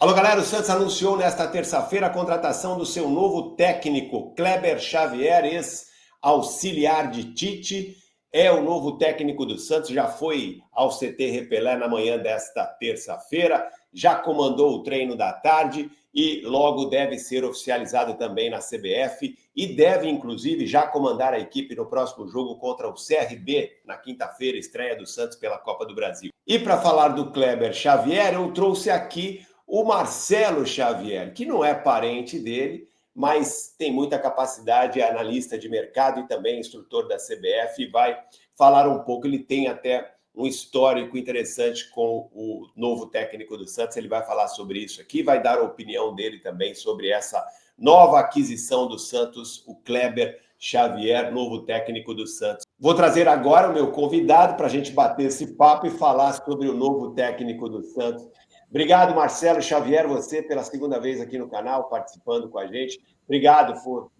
Alô, galera, o Santos anunciou nesta terça-feira a contratação do seu novo técnico, Kleber Xavier, ex-auxiliar de Tite. É o novo técnico do Santos, já foi ao CT Repelé na manhã desta terça-feira, já comandou o treino da tarde e logo deve ser oficializado também na CBF e deve, inclusive, já comandar a equipe no próximo jogo contra o CRB, na quinta-feira, estreia do Santos pela Copa do Brasil. E para falar do Kleber Xavier, eu trouxe aqui o Marcelo Xavier, que não é parente dele, mas tem muita capacidade, é analista de mercado e também instrutor da CBF, e vai falar um pouco. Ele tem até um histórico interessante com o novo técnico do Santos, ele vai falar sobre isso aqui, vai dar a opinião dele também sobre essa nova aquisição do Santos, o Kleber Xavier, novo técnico do Santos. Vou trazer agora o meu convidado para a gente bater esse papo e falar sobre o novo técnico do Santos. Obrigado, Marcelo Xavier, você pela segunda vez aqui no canal, participando com a gente. Obrigado por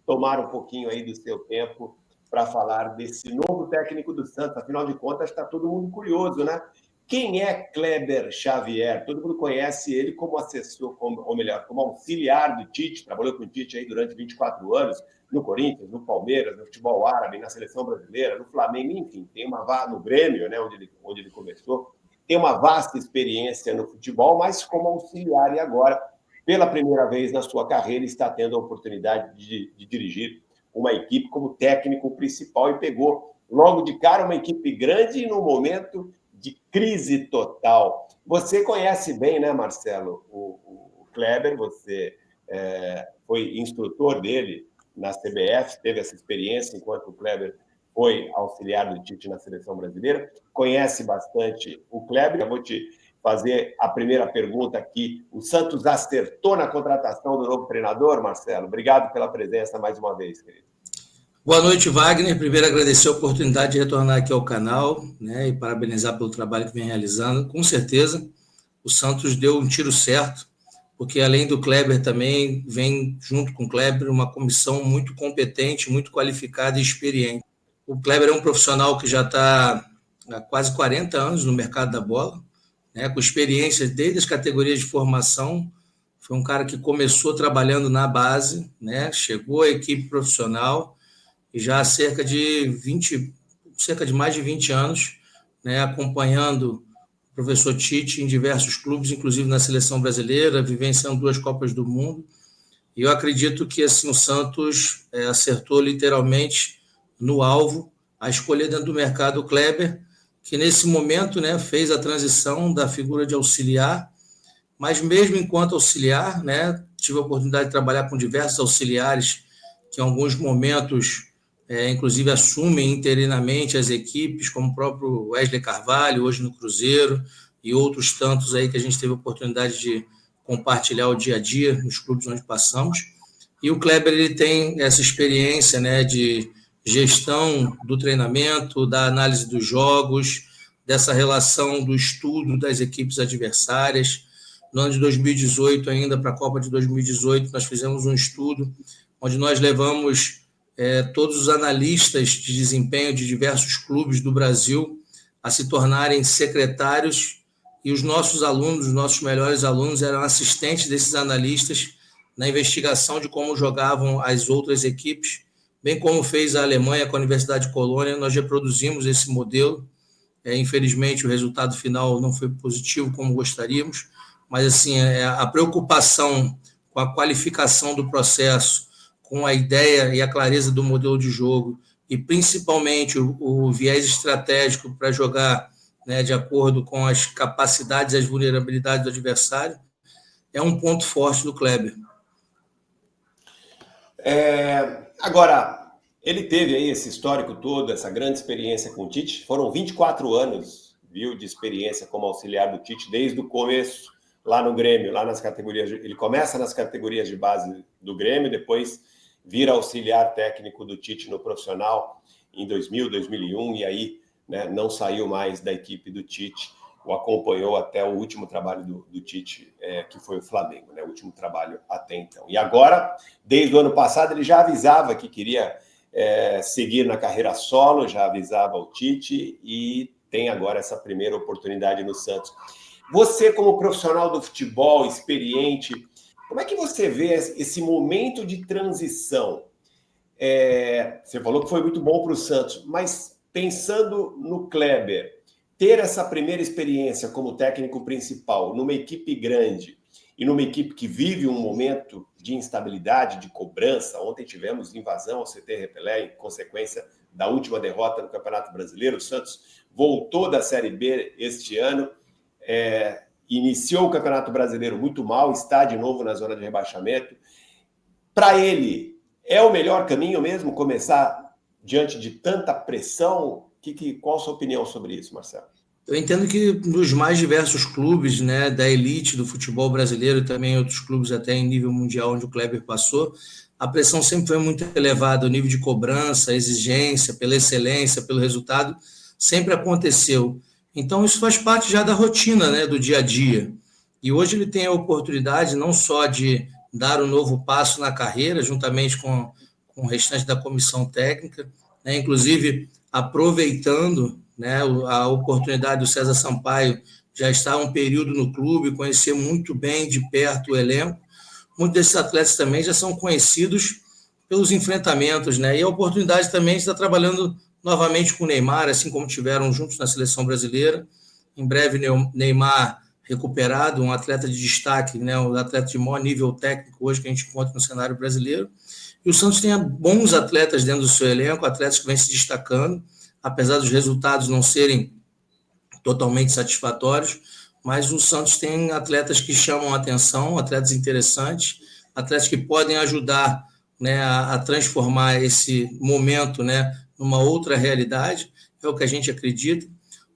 tomar um pouquinho aí do seu tempo para falar desse novo técnico do Santos. Afinal de contas, está todo mundo curioso, né? Quem é Kleber Xavier? Todo mundo conhece ele como assessor, ou melhor, como auxiliar do Tite, trabalhou com o Tite aí durante 24 anos, no Corinthians, no Palmeiras, no futebol árabe, na seleção brasileira, no Flamengo, enfim, tem uma vaga no Grêmio, né, onde ele começou. Tem uma vasta experiência no futebol, mas como auxiliar, e agora, pela primeira vez na sua carreira, está tendo a oportunidade de dirigir uma equipe como técnico principal e pegou logo de cara uma equipe grande no momento de crise total. Você conhece bem, né, Marcelo, o Kleber, você foi instrutor dele na CBF, teve essa experiência enquanto o Kleber foi auxiliar do Tite na seleção brasileira, conhece bastante o Kleber. Eu vou te fazer a primeira pergunta aqui. O Santos acertou na contratação do novo treinador, Marcelo? Obrigado pela presença mais uma vez, querido. Boa noite, Wagner. Primeiro, agradecer a oportunidade de retornar aqui ao canal, né, e parabenizar pelo trabalho que vem realizando. Com certeza, o Santos deu um tiro certo, porque além do Kleber também vem, junto com o Kleber, uma comissão muito competente, muito qualificada e experiente. O Kleber é um profissional que já está há quase 40 anos no mercado da bola, né, com experiência desde as categorias de formação. Foi um cara que começou trabalhando na base, né, chegou à equipe profissional e já há cerca de mais de 20 anos, né, acompanhando o professor Tite em diversos clubes, inclusive na seleção brasileira, vivenciando 2 Copas do Mundo. E eu acredito que assim, o Santos acertou literalmente no alvo a escolher dentro do mercado o Kleber, que nesse momento, né, fez a transição da figura de auxiliar, mas mesmo enquanto auxiliar, né, tive a oportunidade de trabalhar com diversos auxiliares que em alguns momentos, inclusive, assumem interinamente as equipes, como o próprio Wesley Carvalho, hoje no Cruzeiro, e outros tantos aí que a gente teve a oportunidade de compartilhar o dia a dia nos clubes onde passamos. E o Kleber, ele tem essa experiência, né, de gestão do treinamento, da análise dos jogos, dessa relação do estudo das equipes adversárias. No ano de 2018, ainda para a Copa de 2018, nós fizemos um estudo onde nós levamos todos os analistas de desempenho de diversos clubes do Brasil a se tornarem secretários, e os nossos alunos, os nossos melhores alunos, eram assistentes desses analistas na investigação de como jogavam as outras equipes, bem como fez a Alemanha com a Universidade de Colônia. Nós reproduzimos esse modelo. Infelizmente, o resultado final não foi positivo como gostaríamos, mas assim, a preocupação com a qualificação do processo, com a ideia e a clareza do modelo de jogo, e principalmente o viés estratégico para jogar, né, de acordo com as capacidades e as vulnerabilidades do adversário, é um ponto forte do Kleber. Agora, ele teve aí esse histórico todo, essa grande experiência com o Tite. Foram 24 anos, viu, de experiência como auxiliar do Tite, desde o começo, lá no Grêmio, lá nas categorias. Ele começa nas categorias de base do Grêmio, depois vira auxiliar técnico do Tite no profissional em 2000, 2001, e aí, né, não saiu mais da equipe do Tite, o acompanhou até o último trabalho do Tite, que foi o Flamengo, né, o último trabalho até então. E agora, desde o ano passado, ele já avisava que queria seguir na carreira solo, já avisava o Tite, e tem agora essa primeira oportunidade no Santos. Você, como profissional do futebol, experiente, como é que você vê esse momento de transição? Você falou que foi muito bom para o Santos, mas pensando no Kleber, ter essa primeira experiência como técnico principal numa equipe grande e numa equipe que vive um momento de instabilidade, de cobrança. Ontem tivemos invasão ao CT Repelé em consequência da última derrota no Campeonato Brasileiro. O Santos voltou da Série B este ano, iniciou o Campeonato Brasileiro muito mal, está de novo na zona de rebaixamento. Para ele, é o melhor caminho mesmo começar diante de tanta pressão? Qual a sua opinião sobre isso, Marcelo? Eu entendo que nos mais diversos clubes, né, da elite do futebol brasileiro e também outros clubes até em nível mundial onde o Kleber passou, a pressão sempre foi muito elevada, o nível de cobrança, a exigência pela excelência, pelo resultado, sempre aconteceu. Então isso faz parte já da rotina, né, do dia a dia. E hoje ele tem a oportunidade não só de dar um novo passo na carreira, juntamente com o restante da comissão técnica, né, inclusive aproveitando, né, a oportunidade do César Sampaio já estar um período no clube, conhecer muito bem de perto o elenco. Muitos desses atletas também já são conhecidos pelos enfrentamentos, né? E a oportunidade também de estar trabalhando novamente com o Neymar, assim como tiveram juntos na seleção brasileira. Em breve, Neymar recuperado, um atleta de destaque, né? Um atleta de maior nível técnico hoje que a gente encontra no cenário brasileiro. E o Santos tem bons atletas dentro do seu elenco, atletas que vêm se destacando, apesar dos resultados não serem totalmente satisfatórios, mas o Santos tem atletas que chamam a atenção, atletas interessantes, atletas que podem ajudar, né, a transformar esse momento, né, numa outra realidade, é o que a gente acredita.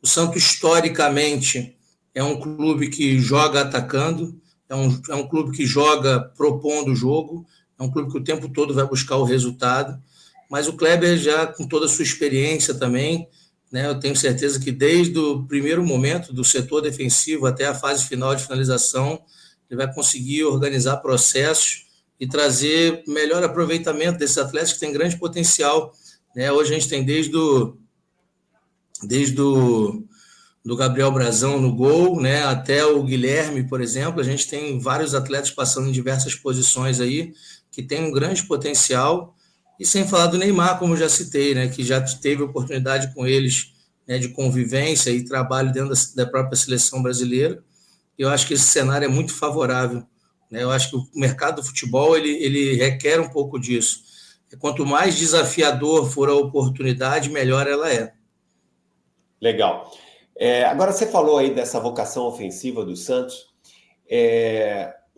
O Santos, historicamente, é um clube que joga atacando, é um clube que joga propondo o jogo, é um clube que o tempo todo vai buscar o resultado, mas o Kleber já com toda a sua experiência também, né, eu tenho certeza que desde o primeiro momento do setor defensivo até a fase final de finalização, ele vai conseguir organizar processos e trazer melhor aproveitamento desses atletas que têm grande potencial, né? Hoje a gente tem desde do Gabriel Brazão no gol, né, até o Guilherme, por exemplo, a gente tem vários atletas passando em diversas posições aí, que tem um grande potencial. E sem falar do Neymar, como já citei, né, que já teve oportunidade com eles, né, de convivência e trabalho dentro da própria seleção brasileira. E eu acho que esse cenário é muito favorável, né? Eu acho que o mercado do futebol ele requer um pouco disso. Quanto mais desafiador for a oportunidade, melhor ela é. Legal. Agora você falou aí dessa vocação ofensiva do Santos.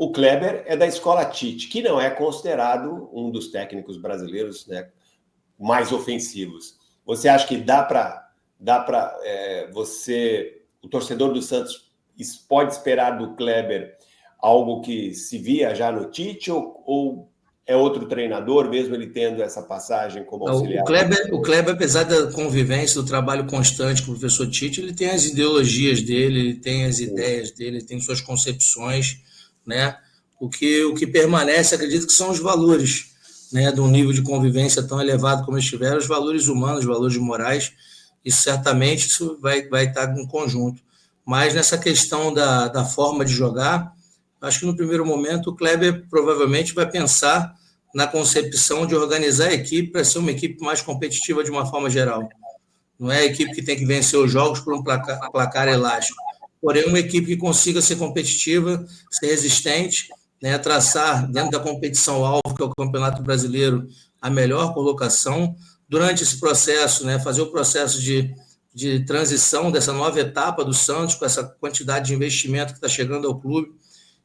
O Kleber é da escola Tite, que não é considerado um dos técnicos brasileiros, né, mais ofensivos. Você acha que dá para o torcedor do Santos pode esperar do Kleber algo que se via já no Tite ou é outro treinador, mesmo ele tendo essa passagem como auxiliar? O Kleber, apesar da convivência, do trabalho constante com o professor Tite, ele tem as ideologias dele, ele tem as ideias dele, ele tem suas concepções, né? O que permanece, acredito que são os valores, né, de um nível de convivência tão elevado como eles tiveram, os valores humanos, os valores morais, e certamente isso vai estar em conjunto. Mas nessa questão da forma de jogar, acho que no primeiro momento o Kleber provavelmente vai pensar na concepção de organizar a equipe para ser uma equipe mais competitiva de uma forma geral. Não é a equipe que tem que vencer os jogos por um placar elástico, porém uma equipe que consiga ser competitiva, ser resistente, né, traçar dentro da competição alvo, que é o Campeonato Brasileiro, a melhor colocação. Durante esse processo, né, fazer o processo de transição dessa nova etapa do Santos, com essa quantidade de investimento que está chegando ao clube,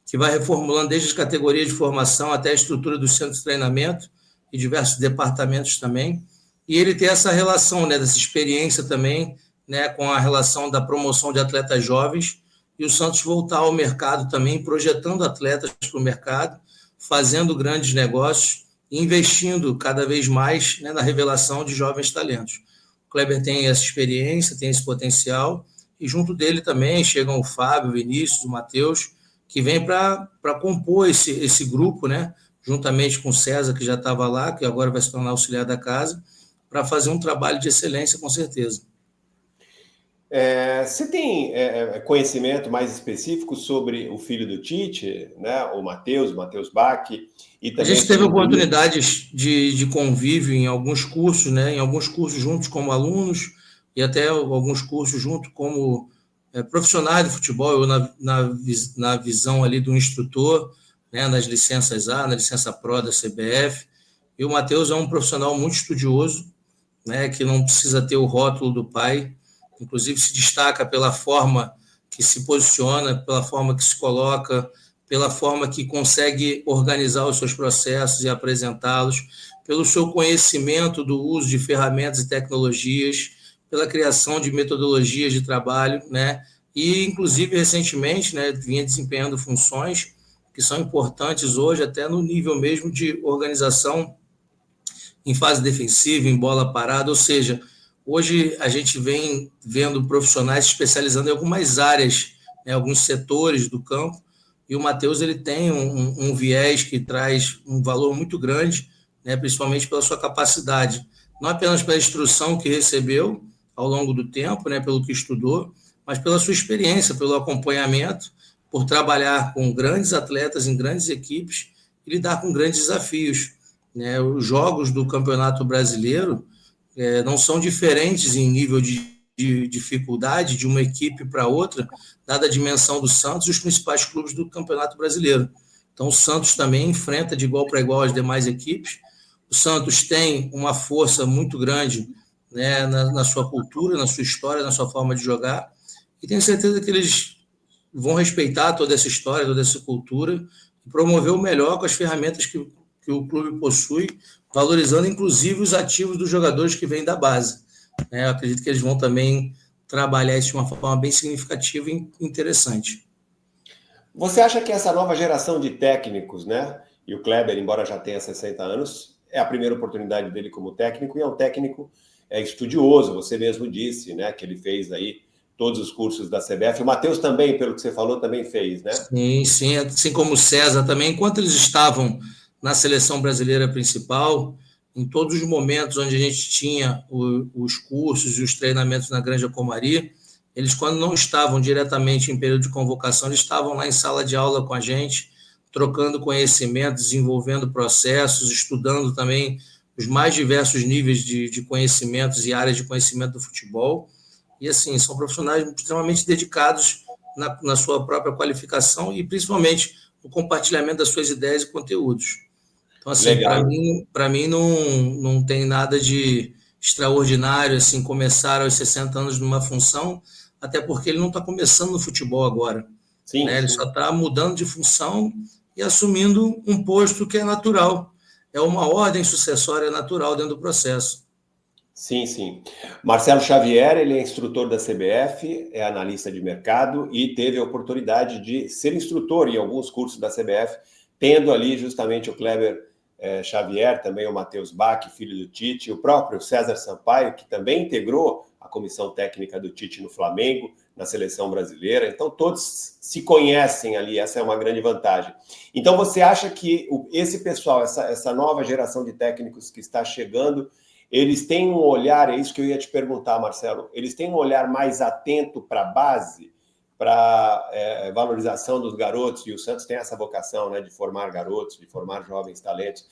que vai reformulando desde as categorias de formação até a estrutura dos centros de treinamento e diversos departamentos também. E ele tem essa relação, né, dessa experiência também, né, com a relação da promoção de atletas jovens, e o Santos voltar ao mercado também, projetando atletas para o mercado, fazendo grandes negócios e investindo cada vez mais, né, na revelação de jovens talentos. O Kleber tem essa experiência, tem esse potencial, e junto dele também chegam o Fábio, o Vinícius, o Matheus, que vem para compor esse grupo, né, juntamente com o César, que já estava lá, que agora vai se tornar auxiliar da casa, para fazer um trabalho de excelência, com certeza. Você tem conhecimento mais específico sobre o filho do Tite, né? O Matheus Bach, e A também gente teve sobre o Vinícius? oportunidades de convívio em alguns cursos, né? Em alguns cursos juntos como alunos e até alguns cursos junto como profissionais de futebol, eu na visão ali do instrutor, né? Nas licenças A, na licença Pro da CBF. E o Matheus é um profissional muito estudioso, né? Que não precisa ter o rótulo do pai, inclusive se destaca pela forma que se posiciona, pela forma que se coloca, pela forma que consegue organizar os seus processos e apresentá-los, pelo seu conhecimento do uso de ferramentas e tecnologias, pela criação de metodologias de trabalho, né? E, inclusive, recentemente, né, vinha desempenhando funções que são importantes hoje, até no nível mesmo de organização em fase defensiva, em bola parada, ou seja, hoje a gente vem vendo profissionais se especializando em algumas áreas, né, alguns setores do campo, e o Matheus ele tem um viés que traz um valor muito grande, né, principalmente pela sua capacidade, não apenas pela instrução que recebeu ao longo do tempo, né, pelo que estudou, mas pela sua experiência, pelo acompanhamento, por trabalhar com grandes atletas em grandes equipes e lidar com grandes desafios, né? Os jogos do Campeonato Brasileiro não são diferentes em nível de dificuldade de uma equipe para outra, dada a dimensão do Santos e os principais clubes do Campeonato Brasileiro. Então, o Santos também enfrenta de igual para igual as demais equipes. O Santos tem uma força muito grande, né, na sua cultura, na sua história, na sua forma de jogar, e tenho certeza que eles vão respeitar toda essa história, toda essa cultura, e promover o melhor com as ferramentas que o clube possui, valorizando inclusive os ativos dos jogadores que vêm da base. Eu acredito que eles vão também trabalhar isso de uma forma bem significativa e interessante. Você acha que essa nova geração de técnicos, né? E o Kleber, embora já tenha 60 anos, é a primeira oportunidade dele como técnico, e é um técnico estudioso, você mesmo disse, né? Que ele fez aí todos os cursos da CBF. O Matheus também, pelo que você falou, também fez, né? Sim, sim, assim como o César também, enquanto eles estavam na seleção brasileira principal, em todos os momentos onde a gente tinha os cursos e os treinamentos na Granja Comari, eles, quando não estavam diretamente em período de convocação, eles estavam lá em sala de aula com a gente, trocando conhecimento, desenvolvendo processos, estudando também os mais diversos níveis de conhecimentos e áreas de conhecimento do futebol. E, assim, são profissionais extremamente dedicados na sua própria qualificação e, principalmente, no compartilhamento das suas ideias e conteúdos. Então, assim, para mim não tem nada de extraordinário, assim, começar aos 60 anos numa função, até porque ele não está começando no futebol agora. Sim, né? Ele só está mudando de função e assumindo um posto que é natural. É uma ordem sucessória natural dentro do processo. Sim, sim. Marcelo Xavier, ele é instrutor da CBF, é analista de mercado e teve a oportunidade de ser instrutor em alguns cursos da CBF, tendo ali justamente o Kleber Xavier, também o Matheus Bach, filho do Tite, o próprio César Sampaio, que também integrou a comissão técnica do Tite no Flamengo, na seleção brasileira. Então, todos se conhecem ali, essa é uma grande vantagem. Então, você acha que esse pessoal, essa nova geração de técnicos que está chegando, eles têm um olhar, é isso que eu ia te perguntar, Marcelo, eles têm um olhar mais atento para a base, para valorização dos garotos, e o Santos tem essa vocação, né, de formar garotos, de formar jovens talentos.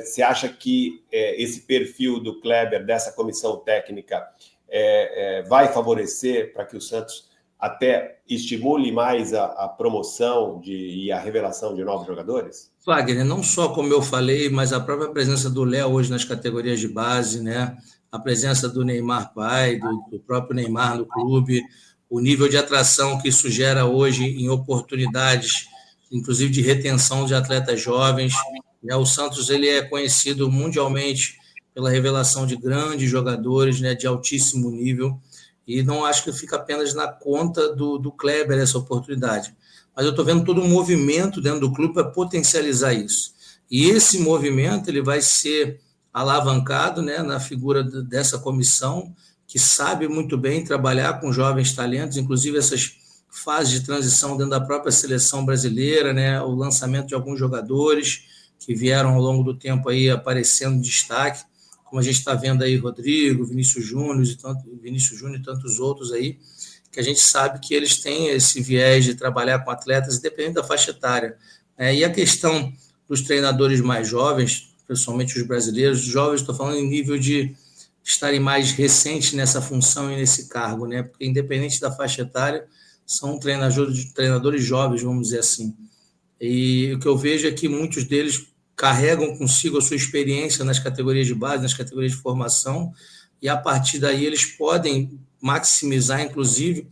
Você acha que esse perfil do Kleber, dessa comissão técnica, vai favorecer para que o Santos até estimule mais a promoção e a revelação de novos jogadores? Wagner, não só como eu falei, mas a própria presença do Léo hoje nas categorias de base, né? A presença do Neymar pai, do próprio Neymar no clube, o nível de atração que isso gera hoje em oportunidades, inclusive de retenção de atletas jovens. Né? O Santos ele é conhecido mundialmente pela revelação de grandes jogadores, né, de altíssimo nível, e não acho que fica apenas na conta do Kleber essa oportunidade. Mas eu estou vendo todo um movimento dentro do clube para potencializar isso. E esse movimento ele vai ser alavancado, né, na figura dessa comissão, que sabe muito bem trabalhar com jovens talentos, inclusive essas fases de transição dentro da própria seleção brasileira, né, o lançamento de alguns jogadores que vieram ao longo do tempo aí aparecendo em destaque, como a gente está vendo aí Rodrigo, Vinícius Júnior e tantos outros aí, que a gente sabe que eles têm esse viés de trabalhar com atletas independente da faixa etária. E a questão dos treinadores mais jovens, principalmente os brasileiros, jovens, estou falando em nível de estarem mais recentes nessa função e nesse cargo, né? Porque independente da faixa etária, são treinadores jovens, vamos dizer assim. E o que eu vejo é que muitos deles carregam consigo a sua experiência nas categorias de base, nas categorias de formação, e a partir daí eles podem maximizar, inclusive,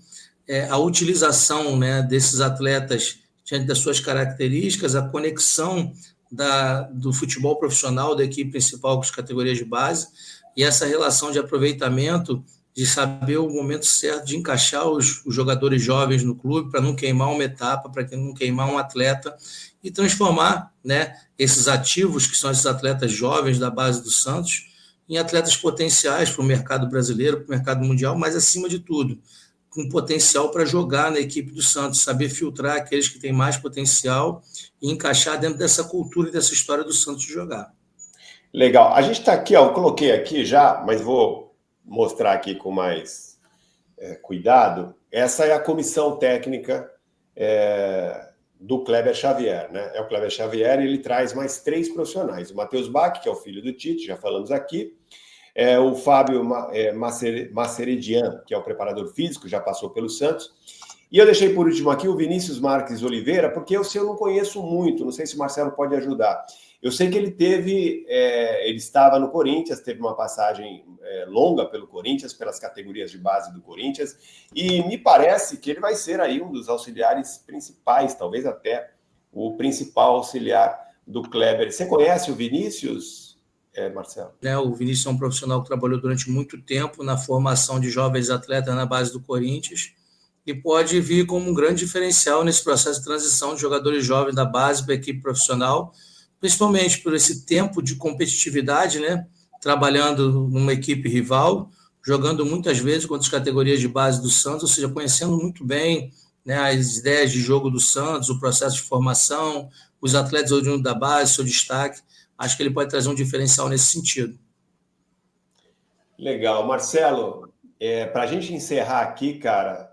a utilização, né, desses atletas diante das suas características, a conexão do futebol profissional, da equipe principal com as categorias de base, e essa relação de aproveitamento, de saber o momento certo de encaixar os jogadores jovens no clube, para não queimar uma etapa, para não queimar um atleta, e transformar, né, esses ativos, que são esses atletas jovens da base do Santos, em atletas potenciais para o mercado brasileiro, para o mercado mundial, mas, acima de tudo, com potencial para jogar na equipe do Santos, saber filtrar aqueles que têm mais potencial e encaixar dentro dessa cultura e dessa história do Santos de jogar. Legal. A gente está aqui, eu coloquei aqui já, mas vou mostrar aqui com mais cuidado. Essa é a comissão técnica do Kleber Xavier, né? É o Kleber Xavier, e ele traz mais 3 profissionais. O Matheus Bach, que é o filho do Tite, já falamos aqui. O Fábio Maceredian, que é o preparador físico, já passou pelo Santos. E eu deixei por último aqui o Vinícius Marques Oliveira, porque eu não conheço muito, não sei se o Marcelo pode ajudar. Eu sei que ele estava no Corinthians, teve uma passagem longa pelo Corinthians, pelas categorias de base do Corinthians, e me parece que ele vai ser aí um dos auxiliares principais, talvez até o principal auxiliar do Kleber. Você conhece o Vinícius, Marcelo? O Vinícius é um profissional que trabalhou durante muito tempo na formação de jovens atletas na base do Corinthians e pode vir como um grande diferencial nesse processo de transição de jogadores jovens da base para a equipe profissional, principalmente por esse tempo de competitividade, né? Trabalhando numa equipe rival, jogando muitas vezes contra as categorias de base do Santos, ou seja, conhecendo muito bem, né, as ideias de jogo do Santos, o processo de formação, os atletas oriundos da base, seu destaque. Acho que ele pode trazer um diferencial nesse sentido. Legal. Marcelo, para a gente encerrar aqui, cara,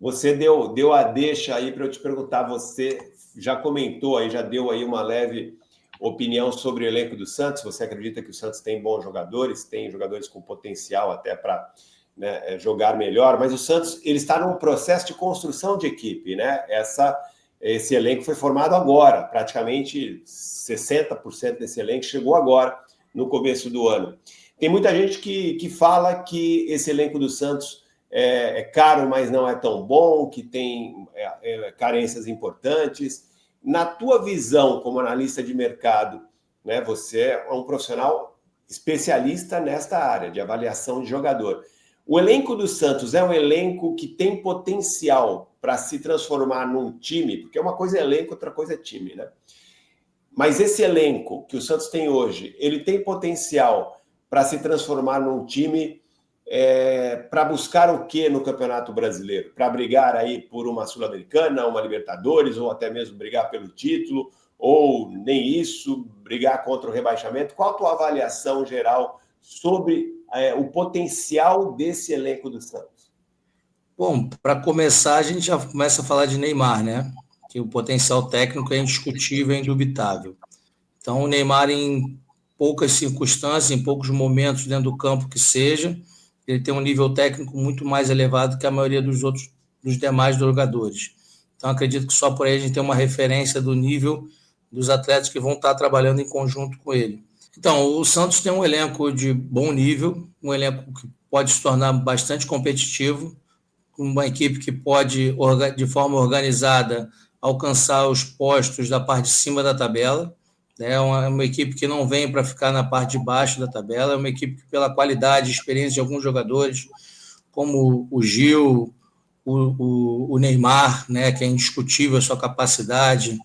você deu a deixa aí para eu te perguntar, você já comentou aí, já deu aí uma leve opinião sobre o elenco do Santos. Você acredita que o Santos tem bons jogadores, tem jogadores com potencial até para, né, jogar melhor, mas o Santos ele está num processo de construção de equipe, né? Esse elenco foi formado agora, praticamente 60% desse elenco chegou agora, no começo do ano. Tem muita gente que fala que esse elenco do Santos é caro, mas não é tão bom, que tem carências importantes. Na tua visão como analista de mercado, né, você é um profissional especialista nesta área de avaliação de jogador. O elenco do Santos é um elenco que tem potencial para se transformar num time, porque uma coisa é elenco, outra coisa é time, né? Mas esse elenco que o Santos tem hoje, ele tem potencial para se transformar num time para buscar o quê no Campeonato Brasileiro? Para brigar aí por uma Sul-Americana, uma Libertadores, ou até mesmo brigar pelo título, ou nem isso, brigar contra o rebaixamento? Qual a tua avaliação geral sobre o potencial desse elenco do Santos? Bom, para começar, a gente já começa a falar de Neymar, né? Que o potencial técnico é indiscutível, é indubitável. Então, o Neymar, em poucas circunstâncias, em poucos momentos dentro do campo que seja, ele tem um nível técnico muito mais elevado que a maioria dos demais jogadores. Então, acredito que só por aí a gente tem uma referência do nível dos atletas que vão estar trabalhando em conjunto com ele. Então, o Santos tem um elenco de bom nível, um elenco que pode se tornar bastante competitivo, uma equipe que pode, de forma organizada, alcançar os postos da parte de cima da tabela. É uma equipe que não vem para ficar na parte de baixo da tabela, é uma equipe que, pela qualidade e experiência de alguns jogadores, como o Gil, o Neymar, né, que é indiscutível a sua capacidade,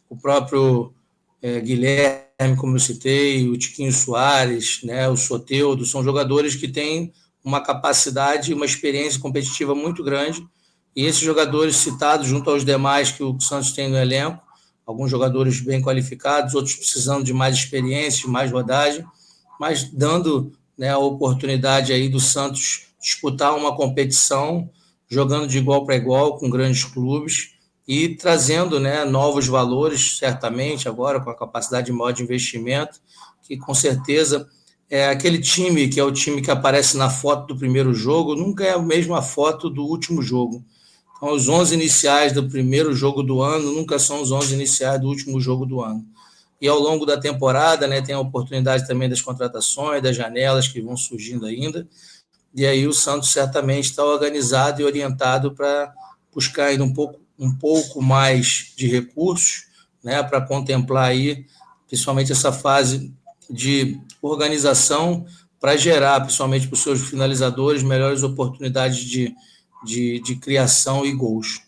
o próprio Guilherme, como eu citei, o Tiquinho Soares, né, o Soteldo, são jogadores que têm uma capacidade e uma experiência competitiva muito grande, e esses jogadores citados junto aos demais que o Santos tem no elenco, alguns jogadores bem qualificados, outros precisando de mais experiência, de mais rodagem, mas dando, né, a oportunidade aí do Santos disputar uma competição, jogando de igual para igual com grandes clubes e trazendo, né, novos valores, certamente, agora com a capacidade maior de investimento, que com certeza é aquele time que é o time que aparece na foto do primeiro jogo, nunca é a mesma foto do último jogo. Então, os 11 iniciais do primeiro jogo do ano nunca são os 11 iniciais do último jogo do ano. E ao longo da temporada, né, tem a oportunidade também das contratações, das janelas que vão surgindo ainda, e aí o Santos certamente está organizado e orientado para buscar ainda um pouco mais de recursos, né, para contemplar aí, principalmente essa fase de organização, para gerar, principalmente para os seus finalizadores, melhores oportunidades de criação e gols.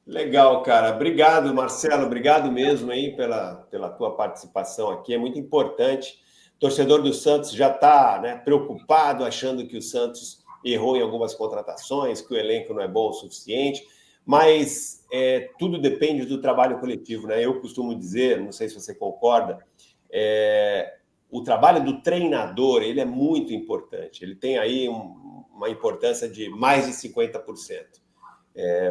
Legal, cara. Obrigado, Marcelo. Obrigado mesmo aí pela tua participação aqui. É muito importante. O torcedor do Santos já está, né, preocupado, achando que o Santos errou em algumas contratações, que o elenco não é bom o suficiente, mas tudo depende do trabalho coletivo, né? Eu costumo dizer, não sei se você concorda, o trabalho do treinador, ele é muito importante. Ele tem aí uma importância de mais de 50%.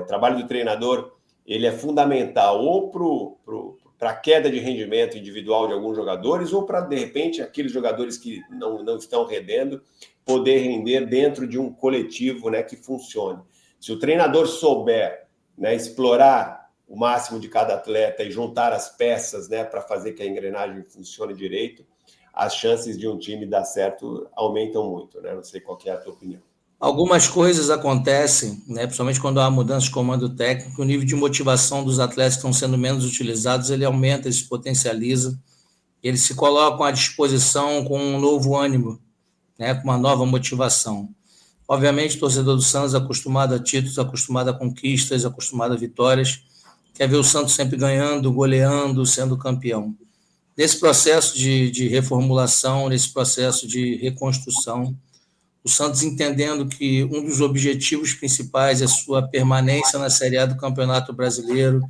O trabalho do treinador, ele é fundamental ou para a queda de rendimento individual de alguns jogadores ou para, de repente, aqueles jogadores que não estão rendendo, poder render dentro de um coletivo, né, que funcione. Se o treinador souber, né, explorar o máximo de cada atleta e juntar as peças, né, para fazer que a engrenagem funcione direito, as chances de um time dar certo aumentam muito, né? Não sei qual que é a tua opinião. Algumas coisas acontecem, né, principalmente quando há mudança de comando técnico, o nível de motivação dos atletas que estão sendo menos utilizados, ele aumenta, ele se potencializa, eles se colocam à disposição com um novo ânimo, né, com uma nova motivação. Obviamente, o torcedor do Santos, acostumado a títulos, acostumado a conquistas, acostumado a vitórias, quer ver o Santos sempre ganhando, goleando, sendo campeão. Nesse processo de reformulação, nesse processo de reconstrução, o Santos entendendo que um dos objetivos principais é sua permanência na Série A do Campeonato Brasileiro,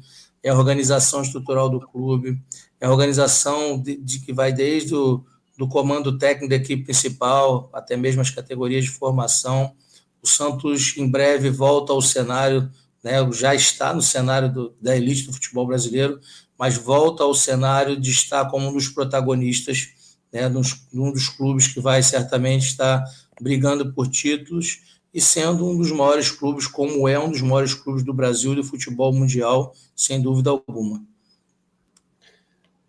é a organização estrutural do clube, é a organização de que vai desde do comando técnico da equipe principal, até mesmo as categorias de formação. O Santos, em breve, volta ao cenário, né, já está no cenário da elite do futebol brasileiro, mas volta ao cenário de estar como um dos protagonistas, né, num dos clubes que vai certamente estar brigando por títulos e sendo um dos maiores clubes, como é um dos maiores clubes do Brasil e do futebol mundial, sem dúvida alguma.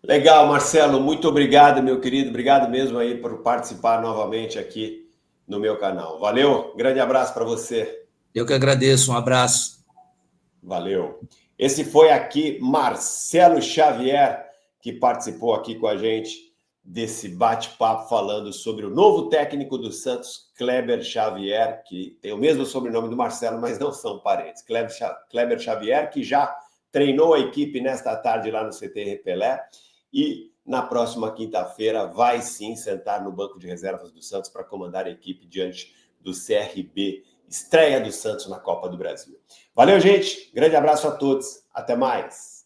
Legal, Marcelo, muito obrigado, meu querido, obrigado mesmo aí por participar novamente aqui no meu canal. Valeu, grande abraço para você. Eu que agradeço, um abraço. Valeu. Esse foi aqui Marcelo Xavier, que participou aqui com a gente desse bate-papo falando sobre o novo técnico do Santos, Kleber Xavier, que tem o mesmo sobrenome do Marcelo, mas não são parentes. Kleber Xavier, que já treinou a equipe nesta tarde lá no CT Repelé e na próxima quinta-feira vai sim sentar no banco de reservas do Santos para comandar a equipe diante do CRB, estreia do Santos na Copa do Brasil. Valeu, gente. Grande abraço a todos. Até mais.